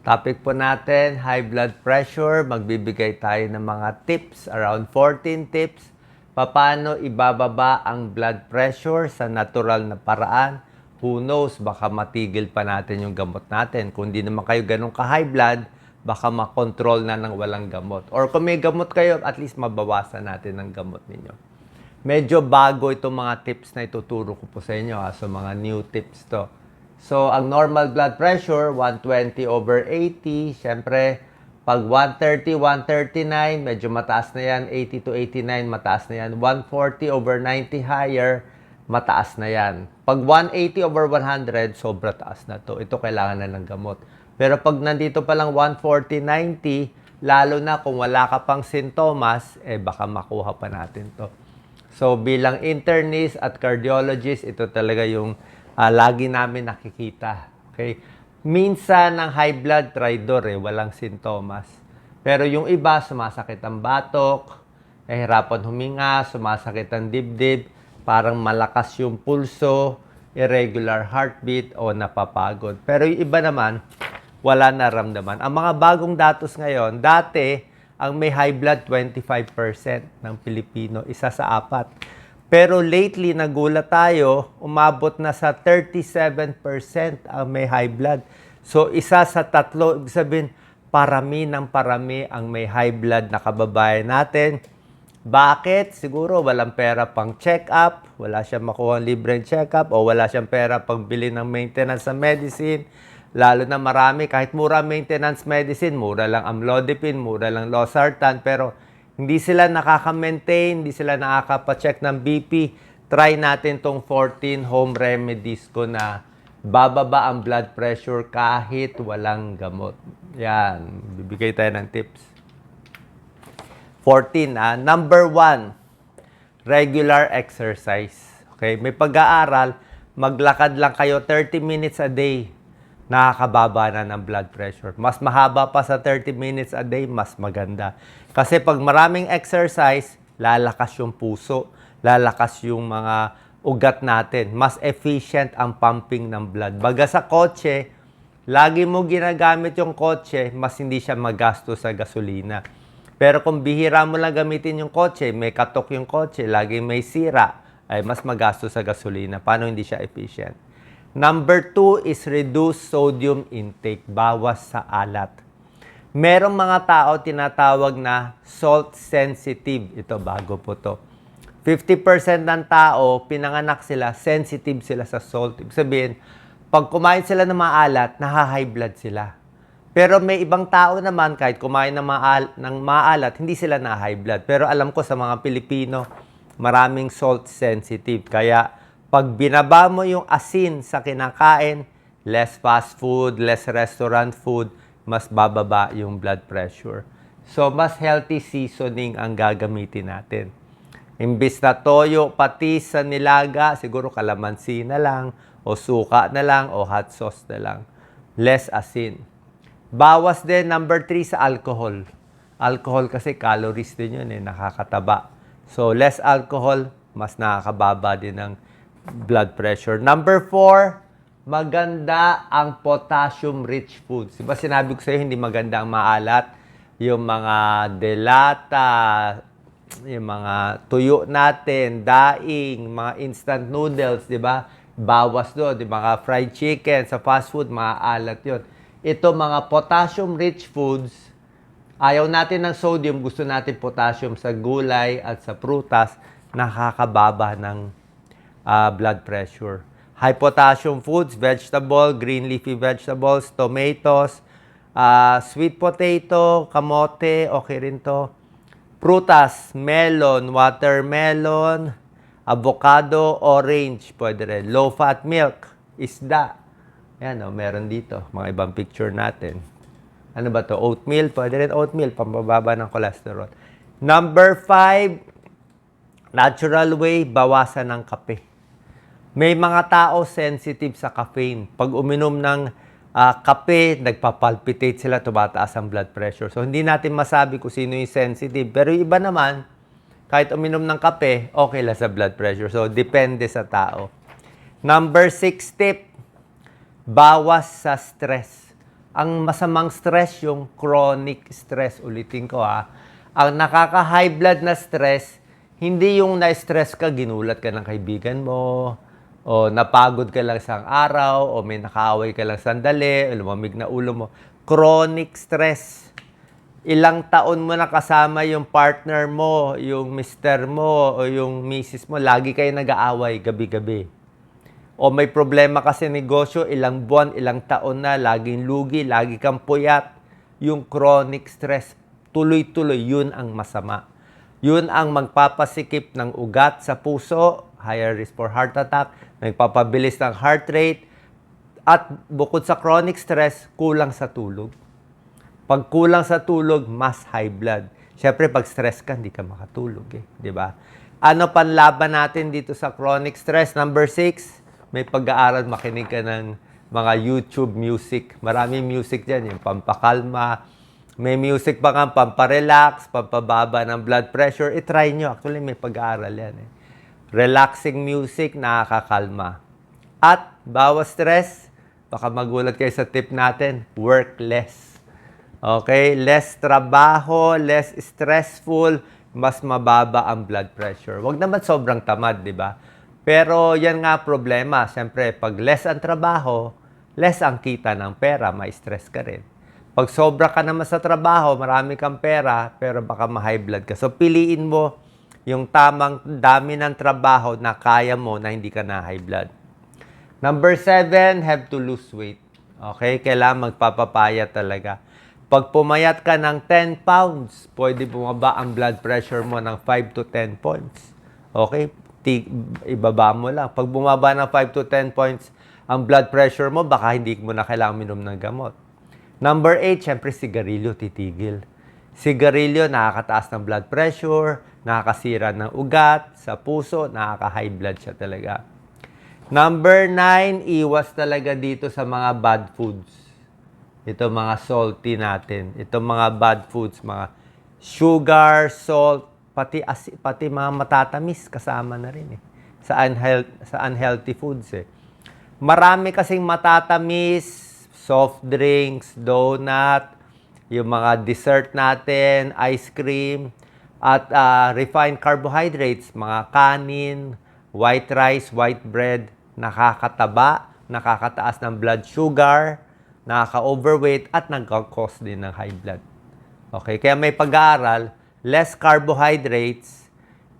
Topic po natin, high blood pressure. Magbibigay tayo ng mga tips, around 14 tips. Paano ibababa ang blood pressure sa natural na paraan. Who knows, baka matigil pa natin yung gamot natin. Kung di naman kayo ganun ka-high blood, baka makontrol na ng walang gamot. Or kung may gamot kayo, at least mabawasan natin ang gamot ninyo. Medyo bago itong mga tips na ituturo ko po sa inyo. So, mga new tips to. So, ang normal blood pressure, 120/80. Siyempre, pag 130, 139, medyo mataas na yan. 80 to 89, mataas na yan. 140/90 higher, mataas na yan. Pag 180/100, sobra taas na to. Ito kailangan na ng gamot. Pero pag nandito pa lang 140/90, lalo na kung wala ka pang sintomas, baka makuha pa natin to. So, bilang internist at cardiologist, ito talaga yung lagi namin nakikita. Okay? Minsan, ang high blood, tridor walang sintomas. Pero yung iba, sumasakit ang batok, hirapan huminga, sumasakit ang dibdib, parang malakas yung pulso, irregular heartbeat, o napapagod. Pero yung iba naman, wala naramdaman. Ang mga bagong datos ngayon, dati, ang may high blood, 25% ng Pilipino, 1 sa 4. Pero lately, nagulat tayo, umabot na sa 37% ang may high blood. So, 1 sa 3, ibig sabihin, parami ng parami ang may high blood na kababayan natin. Bakit? Siguro walang pera pang check-up, wala siyang makuha libreng check-up, o wala siyang pera pang bili ng maintenance sa medicine. Lalo na marami, kahit mura maintenance medicine, mura lang amlodipine, mura lang losartan, pero hindi sila nakaka-maintain, hindi sila nakaka-check ng BP. Try natin tong 14 home remedies ko na bababa ang blood pressure kahit walang gamot. Yan, bibigay tayo ng tips. 14, number 1, regular exercise. Okay, may pag-aaral, maglakad lang kayo 30 minutes a day. Nakakababa na ng blood pressure. Mas mahaba pa sa 30 minutes a day, mas maganda. Kasi pag maraming exercise, lalakas yung puso, lalakas yung mga ugat natin. Mas efficient ang pumping ng blood. Baga sa kotse, lagi mo ginagamit yung kotse, mas hindi siya magasto sa gasolina. Pero kung bihira mo lang gamitin yung kotse, may katok yung kotse, lagi may sira, ay mas magasto sa gasolina. Paano hindi siya efficient? Number 2 is reduce sodium intake, bawas sa alat. Merong mga tao tinatawag na salt sensitive. Ito, bago po to. 50% ng tao, pinanganak sila, sensitive sila sa salt. Ibig sabihin, pag kumain sila ng maalat, naha-high blood sila. Pero may ibang tao naman, kahit kumain ng maalat, hindi sila na-high blood. Pero alam ko sa mga Pilipino, maraming salt sensitive. Kaya, pag binaba mo yung asin sa kinakain, less fast food, less restaurant food, mas bababa yung blood pressure. So, mas healthy seasoning ang gagamitin natin. Imbis na toyo, patis sa nilaga, siguro kalamansi na lang, o suka na lang, o hot sauce na lang. Less asin. Bawas din, number 3, sa alcohol. Alcohol kasi calories din yun, nakakataba. So, less alcohol, mas nakakababa din ng blood pressure. Number 4, maganda ang potassium-rich foods. Diba sinabi ko sa iyo, hindi maganda ang maalat. Yung mga delata, yung mga tuyo natin, daing, mga instant noodles, diba? Bawas doon, di mga fried chicken, sa fast food, maalat yun. Ito, mga potassium-rich foods, ayaw natin ng sodium, gusto natin potassium sa gulay at sa prutas, nakakababa ng blood pressure. High potassium foods, vegetable, green leafy vegetables, tomatoes, sweet potato, kamote, okay rin to. Prutas, melon, watermelon, avocado, orange, pwede rin. Low-fat milk, isda. Yan, meron dito. Mga ibang picture natin. Ano ba to? Oatmeal, pwede rin oatmeal, pambababa ng cholesterol. Number 5, natural way, bawasan ng kape. May mga tao sensitive sa caffeine. Pag uminom ng kape, nagpapalpitate sila, tumataas ang blood pressure. So, hindi natin masabi kung sino yung sensitive. Pero yung iba naman, kahit uminom ng kape, okay lang sa blood pressure. So, depende sa tao. Number 6 tip, bawas sa stress. Ang masamang stress, yung chronic stress, ulitin ko ang nakaka-high blood na stress, hindi yung na-stress ka, ginulat ka ng kaibigan mo, o napagod ka lang sa araw, o may nakaaway ka lang sandali, o lumamig na ulo mo. Chronic stress. Ilang taon mo na kasama yung partner mo, yung mister mo, o yung misis mo, lagi kayo nag-aaway gabi-gabi. O may problema kasi negosyo, ilang buwan, ilang taon na, laging lugi, lagi kang puyat. Yung chronic stress, tuloy-tuloy, yun ang masama. Yun ang magpapasikip ng ugat sa puso, higher risk for heart attack, nagpapabilis ng heart rate, at bukod sa chronic stress, kulang sa tulog. Pag kulang sa tulog, mas high blood. Siyempre, pag stress ka, hindi ka makatulog. Di ba? Ano panlaban natin dito sa chronic stress? Number 6, may pag-aaral, makinig ka ng mga YouTube music. Maraming music dyan, yung pampakalma. May music pa kang pamparelax, pampababa ng blood pressure. I-try nyo. Actually, may pag-aaral yan. Relaxing music, nakakakalma. At bawas stress, baka magulat kayo sa tip natin, work less. Okay? Less trabaho, less stressful, mas mababa ang blood pressure. Huwag naman sobrang tamad, di ba? Pero yan nga problema. Siyempre, pag less ang trabaho, less ang kita ng pera, may stress ka rin. Pag sobra ka naman sa trabaho, marami kang pera, pero baka ma-high blood ka. So, piliin mo yung tamang dami ng trabaho na kaya mo na hindi ka na high blood. Number 7, have to lose weight. Okay? Kailangan magpapapayat talaga. Pag pumayat ka ng 10 pounds, pwede bumaba ang blood pressure mo ng 5 to 10 points. Okay? Ibaba mo lang. Pag bumaba ng 5 to 10 points ang blood pressure mo, baka hindi mo na kailangan minom ng gamot. Number 8, syempre sigarilyo, titigil. Sigarilyo, nakakataas ng blood pressure, nakakasira ng ugat, sa puso, nakaka-high blood siya talaga. Number 9, iwas talaga dito sa mga bad foods. Ito mga salty natin. Ito mga bad foods, mga sugar, salt, pati mga matatamis kasama na rin sa unhealthy foods Marami kasing matatamis, soft drinks, donut, yung mga dessert natin, ice cream, at refined carbohydrates, mga kanin, white rice, white bread, nakakataba, nakakataas ng blood sugar, nakaka-overweight, at nagkakos din ng high blood. Okay, kaya may pag-aaral, less carbohydrates,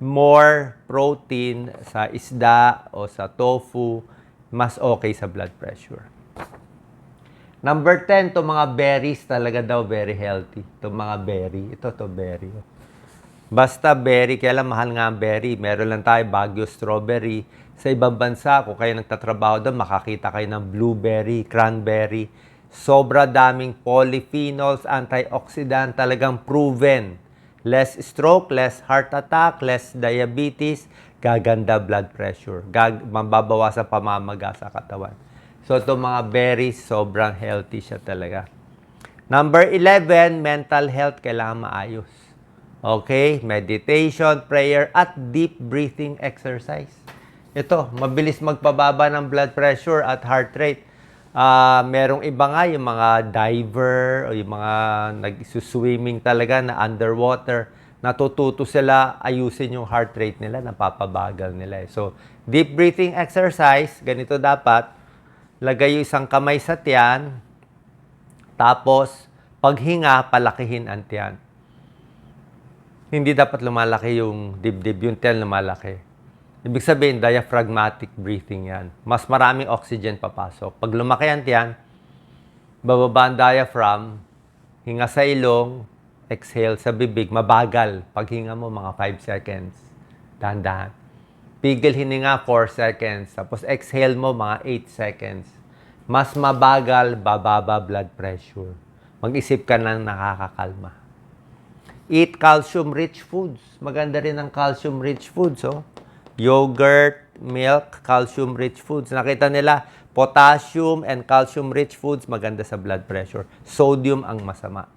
more protein sa isda o sa tofu, mas okay sa blood pressure. Number 10, to mga berries talaga daw very healthy. To mga berry. Ito berry. Basta berry, kaya lang mahal nga ang berry. Meron lang tayo Baguio strawberry. Sa ibang bansa, kung kayo nagtatrabaho doon, makakita kayo ng blueberry, cranberry. Sobra daming polyphenols, antioxidant, talagang proven. Less stroke, less heart attack, less diabetes, gaganda blood pressure. Mababawasan pamamaga sa katawan. So, itong mga berries, sobrang healthy siya talaga. Number 11, mental health, kailangan maayos. Okay? Meditation, prayer, at deep breathing exercise. Ito, mabilis magpababa ng blood pressure at heart rate. Merong iba nga, yung mga diver, o yung mga nag-swimming talaga na underwater, natututo sila ayusin yung heart rate nila, napapabagal nila. So, deep breathing exercise, ganito dapat, lagay yung isang kamay sa tiyan, tapos, paghinga, palakihin ang tiyan. Hindi dapat lumalaki yung dibdib, yung tiyan lumalaki. Ibig sabihin, diaphragmatic breathing yan. Mas maraming oxygen papasok. Pag lumaki ang tiyan, bababa ang diaphragm, hinga sa ilong, exhale sa bibig, mabagal. Pag hinga mo, mga 5 seconds. Dahan-dahan. Pigil hininga, 4 seconds. Tapos exhale mo, mga 8 seconds. Mas mabagal, bababa blood pressure. Mag-isip ka ng nakakakalma. Eat calcium-rich foods. Maganda rin ang calcium-rich foods, Yogurt, milk, calcium-rich foods. Nakita nila, potassium and calcium-rich foods, maganda sa blood pressure. Sodium ang masama.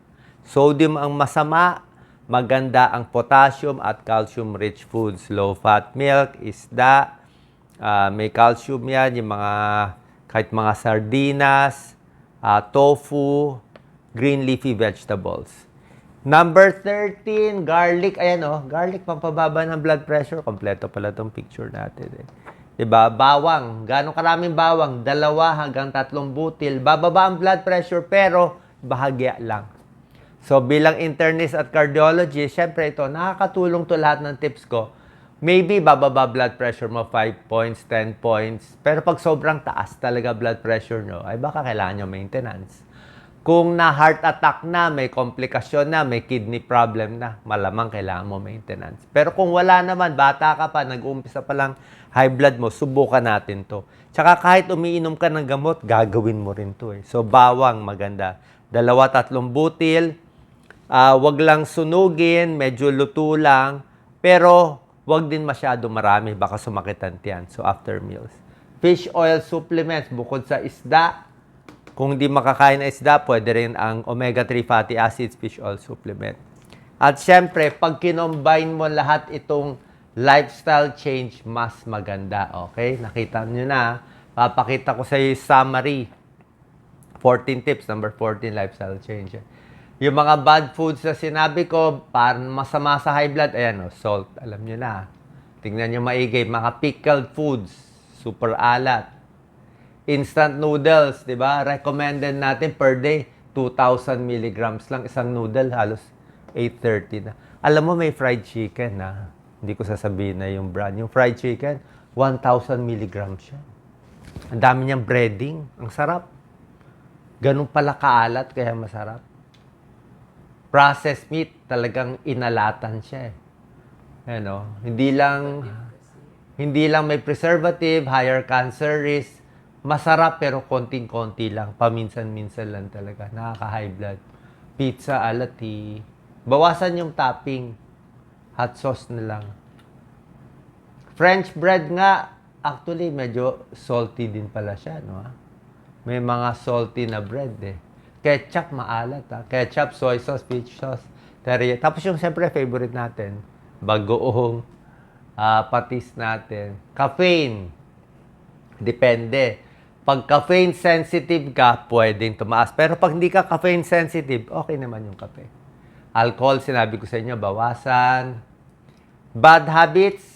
Sodium ang masama, maganda ang potassium at calcium-rich foods. Low-fat milk, isda, may calcium yan, yung mga, kahit mga sardinas, tofu, green leafy vegetables. Number 13, garlic. Ayan garlic pampababa ng blood pressure. Kompleto pala tong picture natin eh. Diba? Bawang. Gano'ng karaming bawang? 2 hanggang 3 butil. Bababa ang blood pressure pero bahagya lang. So bilang internist at cardiologist, syempre ito, nakakatulong to lahat ng tips ko. Maybe bababa blood pressure mo 5 points, 10 points. Pero pag sobrang taas talaga blood pressure nyo, ay baka kailangan nyo maintenance. Kung na heart attack na, may komplikasyon na, may kidney problem na, malamang kailangan mo maintenance. Pero kung wala naman, bata ka pa, nag-uumpisa pa lang high blood mo, subukan natin to. Tsaka kahit umiinom ka ng gamot, gagawin mo rin to eh. So bawang maganda. 2-3 butil. Wag lang sunugin, medyo luto lang. Pero wag din masyado marami, baka sumakitan tiyan. So after meals. Fish oil supplements, bukod sa isda, kung di makakain ng isda, pwede rin ang omega-3 fatty acids fish oil supplement. At syempre, pag kinombine mo lahat itong lifestyle change, mas maganda. Okay? Nakita nyo na. Papakita ko sa iyo summary. 14 tips, number 14, lifestyle change. Yung mga bad foods na sinabi ko, parang masama sa high blood, ayan salt, alam nyo na. Tingnan nyo maigay, mga pickled foods, super alat. Instant noodles, di ba? Recommended natin per day, 2,000 milligrams lang isang noodle, halos 830 na. Alam mo, may fried chicken na. Hindi ko sasabihin na yung brand. Yung fried chicken, 1,000 milligrams siya. Ang dami niyang breading. Ang sarap. Ganun pala kaalat, kaya masarap. Processed meat, talagang inalatan siya eh. Hindi lang may preservative, higher cancer risk. Masarap pero konting-konti lang. Paminsan-minsan lang talaga. Nakaka-high blood. Pizza, alati. Bawasan yung topping. Hot sauce na lang. French bread nga, actually, medyo salty din pala siya, no? May mga salty na bread, eh. Ketchup, maalat, ha? Ketchup, soy sauce, peach sauce, teriyaki. Tapos yung, siyempre, favorite natin, bagoong, patis natin. Caffeine. Depende. Pag caffeine sensitive ka, pwedeng tumaas. Pero pag hindi ka caffeine sensitive, okay naman yung kape. Alcohol, sinabi ko sa inyo, bawasan. Bad habits,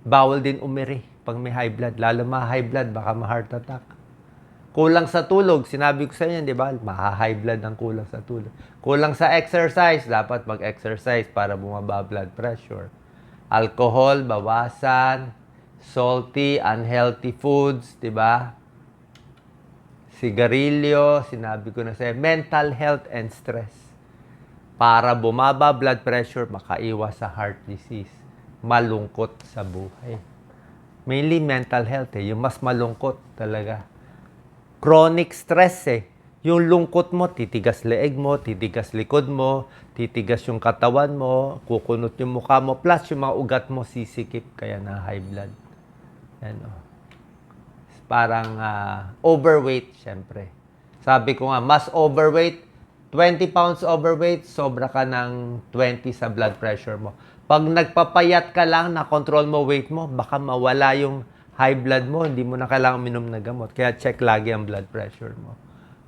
bawal din umiri pag may high blood. Lalo ma-high blood, baka ma-heart attack. Kulang sa tulog, sinabi ko sa inyo, di ba? Ma-high blood ang kulang sa tulog. Kulang sa exercise, dapat mag-exercise para bumaba blood pressure. Alcohol, bawasan. Salty, unhealthy foods, di ba? Sigarilyo, sinabi ko na sa'yo. Mental health and stress. Para bumaba blood pressure, makaiwas sa heart disease. Malungkot sa buhay. Mainly mental health yung mas malungkot talaga. Chronic stress Yung lungkot mo, titigas leeg mo, titigas likod mo, titigas yung katawan mo, kukunot yung mukha mo, plus yung mga ugat mo sisikip, kaya na high blood. Parang overweight, syempre. Sabi ko nga, mas overweight, 20 pounds overweight, sobra ka ng 20 sa blood pressure mo. Pag nagpapayat ka lang, na-control mo weight mo, baka mawala yung high blood mo, hindi mo na kailangan uminom na gamot. Kaya check lagi ang blood pressure mo.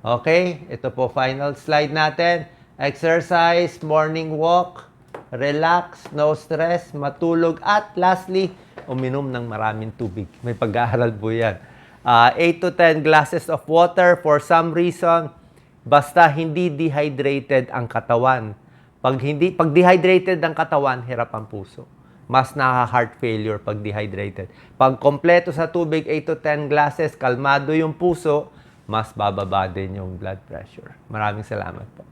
Okay, ito po final slide natin. Exercise, morning walk, relax, no stress, matulog, at lastly, uminom ng maraming tubig. May pag-aaral po yan. 8 to 10 glasses of water for some reason. Basta hindi dehydrated ang katawan. Pag dehydrated ang katawan, hirap ang puso. Mas naka-heart failure pag dehydrated. Pag kompleto sa tubig, 8 to 10 glasses, kalmado yung puso, mas bababa din yung blood pressure. Maraming salamat po.